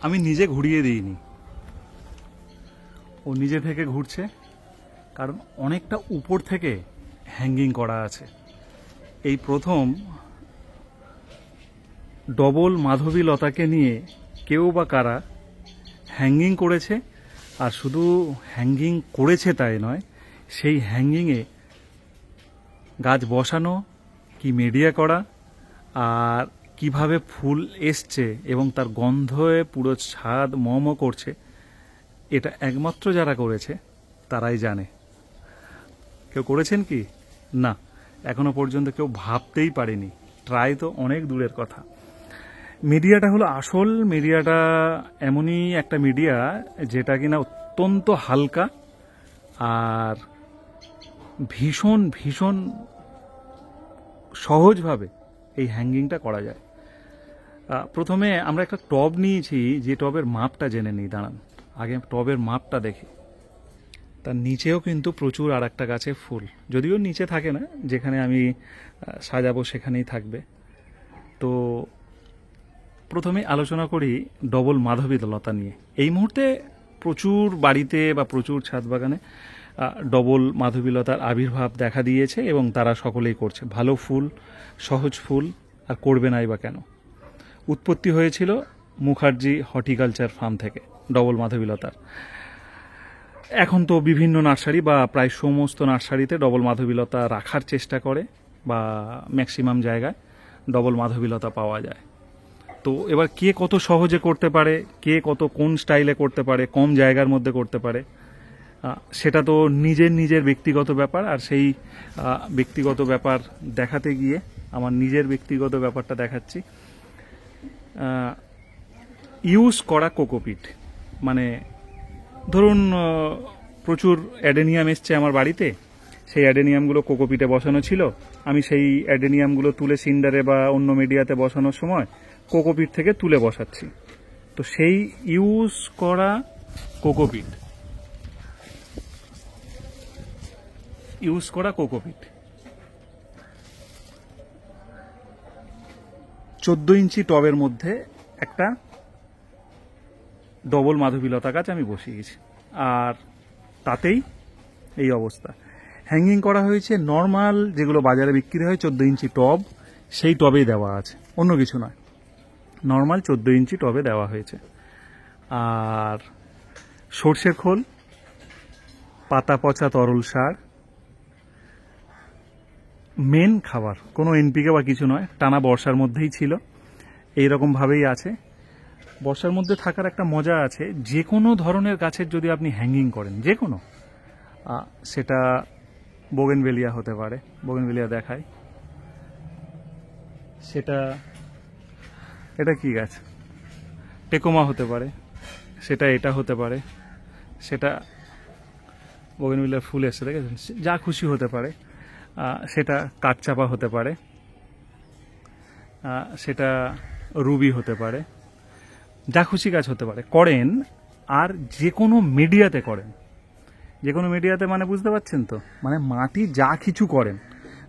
আমি নিজে ঘুরিয়ে দিইনি, ও নিজে থেকে ঘুরছে, কারণ অনেকটা উপর থেকে হ্যাঙ্গিং করা আছে। এই প্রথম ডবল মাধবী লতাকে নিয়ে কেউ বা কারা হ্যাঙ্গিং করেছে, আর শুধু হ্যাঙ্গিং করেছে তাই নয়, সেই হ্যাঙ্গিংয়ে গাছ বসানো, কি মিডিয়া করা, আর কিভাবে ফুল এসছে এবং তার গন্ধে পুরো ছাদ মম করছে, এটা একমাত্র যারা করেছে তারাই জানে। কেউ করেছেন কি? না, এখনো পর্যন্ত কেউ ভাবতেই পারেনি। ট্রাই তো অনেক দূরের কথা। মিডিয়াটা হলো আসল মিডিয়াটা, এমনই একটা মিডিয়া যেটা কিনা অত্যন্ত হালকা আর ভীষণ ভীষণ সহজভাবে এই হ্যাঙ্গিংটা করা যায়। প্রথমে আমরা একটা টব নিয়েছি, যে টবের মাপটা জেনে নিই। দাঁড়ান, আগে টবের মাপটা দেখি। তার নিচেও কিন্তু প্রচুর আর একটা গাছে ফুল, যদিও নিচে থাকে না, যেখানে আমি সাজাবো সেখানেই থাকবে। তো প্রথমে আলোচনা করি ডবল মাধবী লতা নিয়ে। এই মুহূর্তে প্রচুর বাড়িতে বা প্রচুর ছাদ বাগানে ডবল মাধবীলতার আবির্ভাব দেখা দিয়েছে এবং তারা সকলেই করছে। ভালো ফুল, সহজ ফুল, আর করবে নাই বা কেন? উৎপত্তি হয়েছিল মুখার্জি হর্টিকালচার ফার্ম থেকে ডবল মাধবীলতার। এখন তো বিভিন্ন নার্সারি বা প্রায় সমস্ত নার্সারিতে ডবল মাধবীলতা রাখার চেষ্টা করে, বা ম্যাক্সিমাম জায়গায় ডবল মাধবীলতা পাওয়া যায়। তো এবার কে কত সহজে করতে পারে, কে কত কোন স্টাইলে করতে পারে, কম জায়গার মধ্যে করতে পারে, সেটা তো নিজের নিজের ব্যক্তিগত ব্যাপার। আর সেই ব্যক্তিগত ব্যাপার দেখাতে গিয়ে আমার নিজের ব্যক্তিগত ব্যাপারটা দেখাচ্ছি। ইউজ করা কোকোপিট, মানে ধরুন প্রচুর অ্যাডেনিয়াম এসছে আমার বাড়িতে, সেই অ্যাডেনিয়ামগুলো কোকোপিটে বসানো ছিল, আমি সেই অ্যাডেনিয়ামগুলো তুলে সিন্ডারে বা অন্য মিডিয়াতে বসানোর সময় কোকোপিট থেকে তুলে বসাচ্ছি। তো সেই ইউজ করা কোকোপিট, 14 ইঞ্চি টবের মধ্যে একটা ডবল মাধবীলতা গাছ আমি বসিয়েছি, আর তাতেই এই অবস্থা। হ্যাঙ্গিং করা হয়েছে নর্মাল যেগুলো বাজারে বিক্রি হয় 14 ইঞ্চি টব, সেই টবেই দেওয়া আছে, অন্য কিছু নয়। নর্মাল 14 ইঞ্চি টবে দেওয়া হয়েছে। আর সর্ষের খোল, পাতা পচা তরল সার, মেন খাবার, কোনো এনপিকে বা কিছু নয়, টানা বর্ষার মধ্যেই ছিল, এইরকমভাবেই আছে। বর্ষার মধ্যে থাকার একটা মজা আছে, যে কোনো ধরনের গাছের যদি আপনি হ্যাঙ্গিং করেন, যে কোনো, সেটা বোগেনভেলিয়া হতে পারে, বোগেনভেলিয়া দেখায়, সেটা এটা কি গাছ, টেকোমা হতে পারে, সেটা এটা হতে পারে, সেটা বোগেনভেলিয়ার ফুল এসছে দেখেছেন, যা খুশি হতে পারে, সেটা কাঠচাপা হতে পারে, সেটা রুবি হতে পারে, যা খুশি গাছ হতে পারে, করেন। আর যে কোনো মিডিয়াতে করেন, যে কোনো মিডিয়াতে মানে বুঝতে পারছেন তো, মানে মাটি যা কিছু করেন,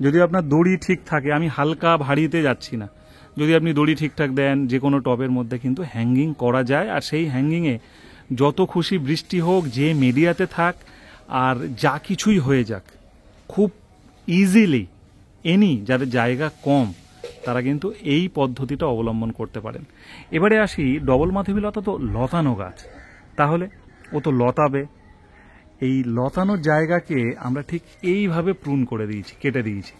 যদি আপনার দড়ি ঠিক থাকে, আমি হালকা ভারীতে যাচ্ছি না, যদি আপনি দড়ি ঠিকঠাক দেন, যে কোনো টবের মধ্যে কিন্তু হ্যাঙ্গিং করা যায়। আর সেই হ্যাঙ্গিংয়ে যত খুশি বৃষ্টি হোক, যে মিডিয়াতে থাক, আর যা কিছুই হয়ে যাক, খুব ইজিলি যাদের জায়গা কম, তারা কিন্তু এই পদ্ধতিটা অবলম্বন করতে পারেন। এবারে আসি, ডবল মাধবীলতা তো লতানো গাছ, তাহলে ও তো লতাবে। এই লতানোর জায়গাকে আমরা ঠিক এইভাবে প্রুন করে দিয়েছি, কেটে দিয়েছি।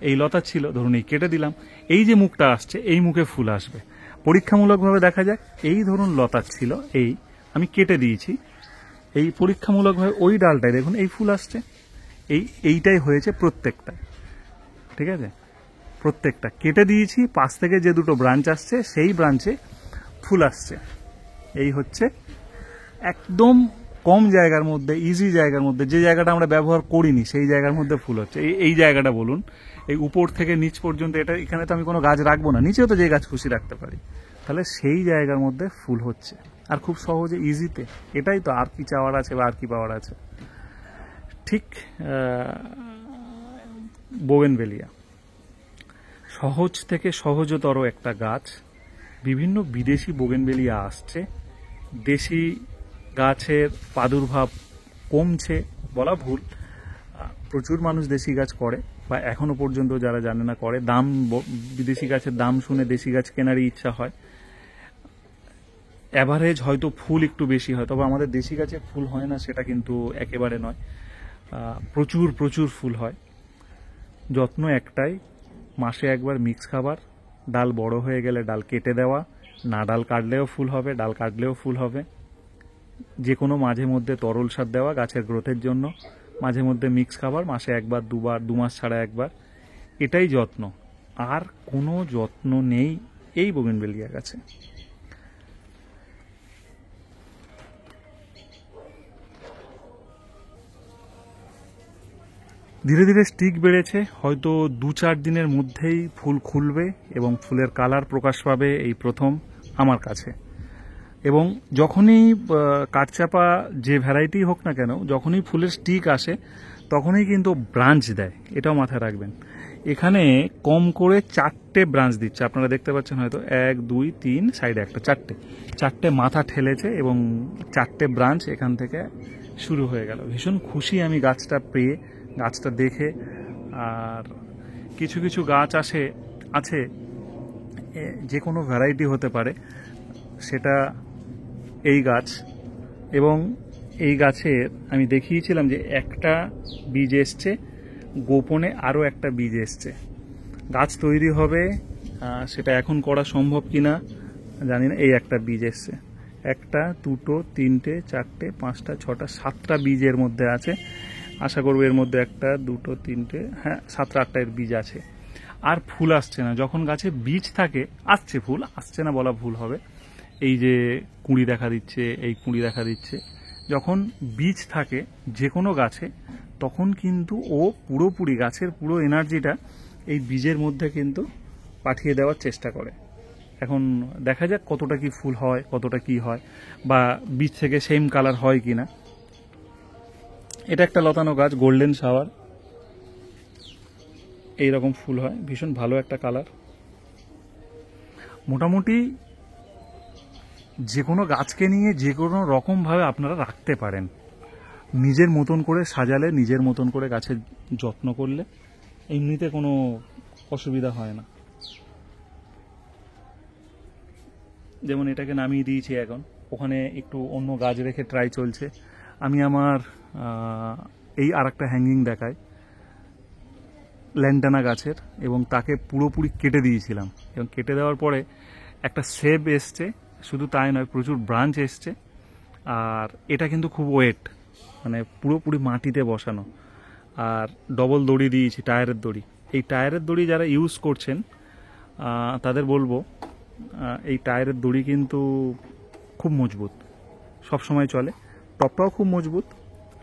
এই লতা ছিল, ধরুন এই কেটে দিলাম, এই যে মুখটা আসছে, এই মুখে ফুল আসবে। পরীক্ষামূলকভাবে দেখা যাক, এই ধরুন লতা ছিল, এই আমি কেটে দিয়েছি, এই পরীক্ষামূলকভাবে ওই ডালটায় দেখুন এই ফুল আসছে, এইটাই হয়েছে প্রত্যেকটা, ঠিক আছে, প্রত্যেকটা কেটে দিয়েছি, পাশ থেকে যে দুটো ব্রাঞ্চ আসছে সেই ব্রাঞ্চে ফুল আসছে। এই হচ্ছে একদম কম জায়গার মধ্যে, ইজি জায়গার মধ্যে, যে জায়গাটা আমরা ব্যবহার করিনি সেই জায়গার মধ্যে ফুল হচ্ছে। এই জায়গাটা বলুন, এই উপর থেকে নিচ পর্যন্ত, এটা এখানে তো আমি কোনো গাছ রাখবো না, নিচেও তো যে গাছ খুশি রাখতে পারি, তাহলে সেই জায়গার মধ্যে ফুল হচ্ছে, আর খুব সহজে, ইজিতে। এটাই তো, আর কি চাওয়ার আছে বা আর কি পাওয়ার আছে? ঠিক বোগেনভেলিয়া সহজ থেকে সহজতর একটা গাছ, বিভিন্ন বিদেশি বোগেনভেলিয়া আসছে, দেশি গাছের প্রাদুর্ভাব কমছে বলা ভুল, প্রচুর মানুষ দেশি গাছ করে, বা এখনো পর্যন্ত যারা জানে না করে। বিদেশি গাছের দাম শুনে দেশি গাছ কেনারই ইচ্ছা হয়। অ্যাভারেজ হয়তো ফুল একটু বেশি হয়, তবে আমাদের দেশি গাছে ফুল হয় না সেটা কিন্তু একেবারে নয়। প্রচুর প্রচুর ফুল হয়। যত্ন একটাই, মাসে একবার মিক্স খাবার, ডাল বড় হয়ে গেলে ডাল কেটে দেওয়া, না ডাল কাটলেও ফুল হবে, ডাল কাটলেও ফুল হবে। যে কোনো মাঝে মধ্যে তরল সার দেওয়া গাছের গ্রোথের জন্য, মাঝে মধ্যে মিক্স খাবার, মাসে একবার দুবার, 2 মাস ছাড়া একবার, এটাই যত্ন। আর কোনো যত্ন নেই এই বোগেনভেলিয়া গাছে। ধীরে ধীরে স্টিক বেড়েছে, হয়তো 2-4 দিনের মধ্যেই ফুল খুলবে এবং ফুলের কালার প্রকাশ পাবে এই প্রথম আমার কাছে। এবং যখনই কাঠচাপা যে ভ্যারাইটি হোক না কেন, যখনই ফুলের স্টিক আসে তখনই কিন্তু ব্রাঞ্চ দেয়, এটাও মাথায় রাখবেন। এখানে কম করে 4টে ব্রাঞ্চ দিচ্ছে, আপনারা দেখতে পাচ্ছেন হয়তো 1 2 3 সাইডে একটা, 4টে মাথা ঠেলেছে এবং 4টে ব্রাঞ্চ এখান থেকে শুরু হয়ে গেল। ভীষণ খুশি আমি গাছটা পেয়ে, গাছটা দেখে। আর কিছু কিছু গাছ আছে যে কোনো ভ্যারাইটি হতে পারে, সেটা এই গাছ। এবং এই গাছের আমি দেখিয়েছিলাম যে একটা বীজ এসছে, গোপনে আরও একটা বীজ এসছে। গাছ তৈরি হবে, সেটা এখন করা সম্ভব কিনা জানি না। এই একটা বীজ এসছে, 1 2 3 4 5 6 7টা বীজের মধ্যে আছে। আশা করবো এর মধ্যে 1 2 3, হ্যাঁ 7 8টা এর বীজ আছে। আর ফুল আসছে না। যখন গাছে বীজ থাকে আসছে ফুল, আসছে না বলা ভুল হবে। এই যে কুঁড়ি দেখা দিচ্ছে, এই কুঁড়ি দেখা দিচ্ছে। যখন বীজ থাকে যে কোনো গাছে, তখন কিন্তু ও পুরোপুরি গাছের পুরো এনার্জিটা এই বীজের মধ্যে কিন্তু পাঠিয়ে দেওয়ার চেষ্টা করে। এখন দেখা যাক কতটা কি ফুল হয়, কতটা কি হয়, বা বীজ থেকে সেম কালার হয় কি না। এটা একটা লতানো গাছ, গোল্ডেন শাওয়ার, এইরকম ফুল হয়, ভীষণ ভালো একটা কালার। মোটামুটি যে কোনো গাছকে নিয়ে যে কোনো রকমভাবে আপনারা রাখতে পারেন। নিজের মতন করে সাজালে, নিজের মতন করে গাছের যত্ন করলে এমনিতে কোনো অসুবিধা হয় না। যেমন এটাকে নামিয়ে দিয়েছি এখন, ওখানে একটু অন্য গাছ রেখে ট্রাই চলছে। আমি আমার এই আরেকটা হ্যাঙ্গিং দেখাই, ল্যান্টানা গাছের, এবং তাকে পুরোপুরি কেটে দিয়েছিলাম। এবং কেটে দেওয়ার পরে একটা শেপ এসছে, শুধু তাই নয় প্রচুর ব্রাঞ্চ এসছে। আর এটা কিন্তু খুব ওয়েট, মানে পুরোপুরি মাটিতে বসানো। আর ডবল দড়ি দিয়েছি, টায়ারের দড়ি। এই টায়ারের দড়ি যারা ইউজ করছেন তাদের বলবো, এই টায়ারের দড়ি কিন্তু খুব মজবুত, সব সময় চলে। টপটাও খুব মজবুত,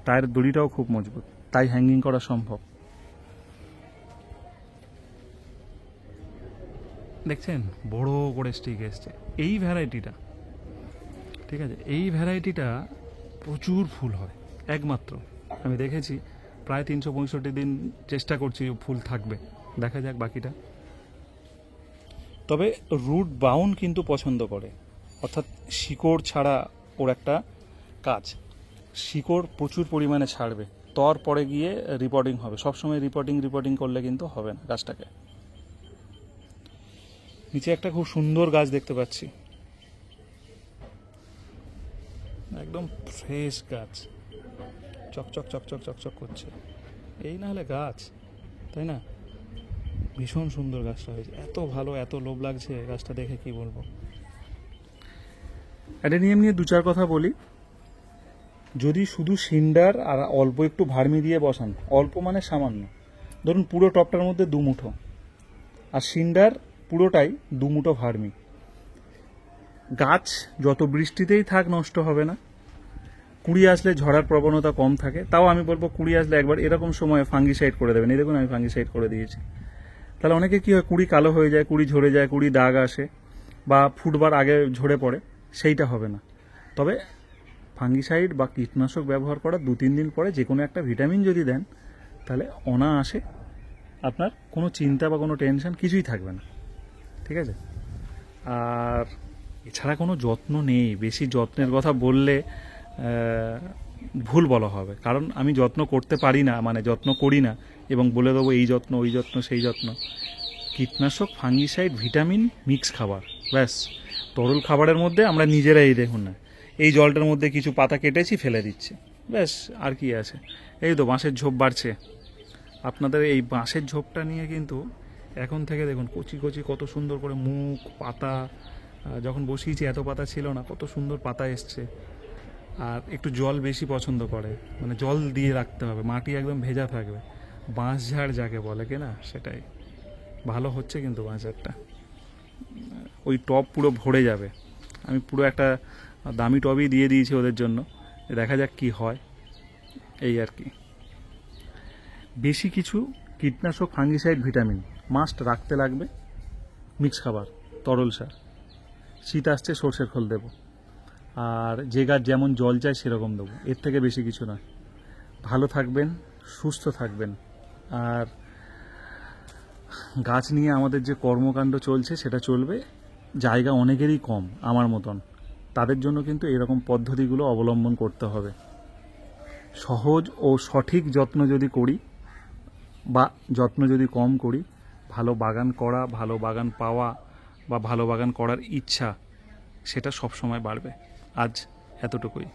টায়ারের দড়িটাও খুব মজবুত, তাই হ্যাঙ্গিং করা সম্ভব। দেখছেন বড় করে স্টিক এসছে এই ভ্যারাইটিটা, ঠিক আছে। এই ভ্যারাইটিটা প্রচুর ফুল হয়, একমাত্র আমি দেখেছি। প্রায় 365 দিন চেষ্টা করছি ফুল থাকবে, দেখা যাক বাকিটা। তবে রুট বাউন্ড কিন্তু পছন্দ করে, অর্থাৎ শিকড় ছাড়া ওর একটা কাজ। শিকড় প্রচুর পরিমাণে ছাড়বে, তারপরে গিয়ে রিপোর্টিং হবে। সবসময় রিপোর্টিং করলে কিন্তু হবে না গাছটাকে। নিচে একটা খুব সুন্দর গাছ দেখতে পাচ্ছি, একদম ফ্রেশ গাছ, চকচক চকচক চকচক করছে। এই না হলে গাছ, তাই না? ভীষণ সুন্দর গাছটা হয়েছে, এত ভালো, এত লোভ লাগছে গাছটা দেখে, কি বলবো। অ্যাডেনিয়াম নিয়ে 2-4 কথা বলি। যদি শুধু সিন্ডার আর অল্প একটু ভার্মি দিয়ে বসান, অল্প মানে সামান্য, ধরুন পুরো টপটার মধ্যে 2 মুঠো, আর সিন্ডার পুরোটাই 2 মুঠো ভার্মি, গাছ যত বৃষ্টিতেই থাক নষ্ট হবে না। কুড়ি আসলে ঝরার প্রবণতা কম থাকে। তাও আমি বলবো কুড়ি আসলে একবার এরকম সময় ফাঙ্গিসাইড করে দেবেন। এই দেখুন আমি ফাঙ্গিসাইড করে দিয়েছি। তাহলে অনেকে কি হয়, কুড়ি কালো হয়ে যায়, কুড়ি ঝরে যায়, কুড়ি দাগ আসে, বা ফুটবার আগে ঝরে পড়ে, সেইটা হবে না। তবে ফাঙ্গিসাইড বা কীটনাশক ব্যবহার করার 2-3 দিন পরে যে কোনো একটা ভিটামিন যদি দেন, তাহলে অনায়াসে আপনার কোনো চিন্তা বা কোনো টেনশন কিছুই থাকবে না, ঠিক আছে। আর এছাড়া কোনো যত্ন নেই। বেশি যত্নের কথা বললে ভুল বলা হবে, কারণ আমি যত্ন করতে পারি না, মানে যত্ন করি না, এবং বলে দেবো এই যত্ন ওই যত্ন সেই যত্ন। কীটনাশক, ফাঙ্গিসাইড, ভিটামিন মিক্স খাবার, ব্যাস। তরল খাবারের মধ্যে আমরা নিজেরাই দেখুন না, এই জলটার মধ্যে কিছু পাতা কেটেছি ফেলে দিচ্ছি, ব্যাস। আর কি আছে? এই তো বাঁশের ঝোপ বাড়ছে। আপনাদের এই বাঁশের ঝোপটা নিয়ে কিন্তু এখন থেকে দেখুন কচি কচি কত সুন্দর করে মুখ, পাতা, যখন বসিয়েছি এত পাতা ছিল না, কত সুন্দর পাতা এসছে। আর একটু জল বেশি পছন্দ করে, মানে জল দিয়ে রাখতে হবে, মাটি একদম ভেজা থাকবে। বাঁশঝাড় যাকে বলে কি না, সেটাই ভালো হচ্ছে। কিন্তু বাঁশঝাড়টা ওই টব পুরো ভরে যাবে। আমি পুরো একটা দামি টবই দিয়ে দিয়েছি ওদের জন্য, দেখা যাক কি হয়, এই আর কি। বেশি কিছু কীটনাশক, ফাঙ্গিসাইড, ভিটামিন মাস্ট রাখতে লাগবে। মিক্স খাবার, তরল সার। শীত আসছে, সর্ষের খোল দেবো, আর যে গাছ যেমন জল চায় সেরকম দেবো, এর থেকে বেশি কিছু নয়। ভালো থাকবেন, সুস্থ থাকবেন। আর গাছ নিয়ে আমাদের যে কর্মকাণ্ড চলছে সেটা চলবে। জায়গা অনেকেরই কম আমার মতন, তাদের জন্য কিন্তু এরকম পদ্ধতিগুলো অবলম্বন করতে হবে। সহজ ও সঠিক যত্ন যদি করি, বা যত্ন যদি কম করি, ভালো বাগান করা, ভালো বাগান পাওয়া, বা ভালো বাগান করার ইচ্ছা, সেটা সব সময় বাড়বে। আজ এতটুকুই।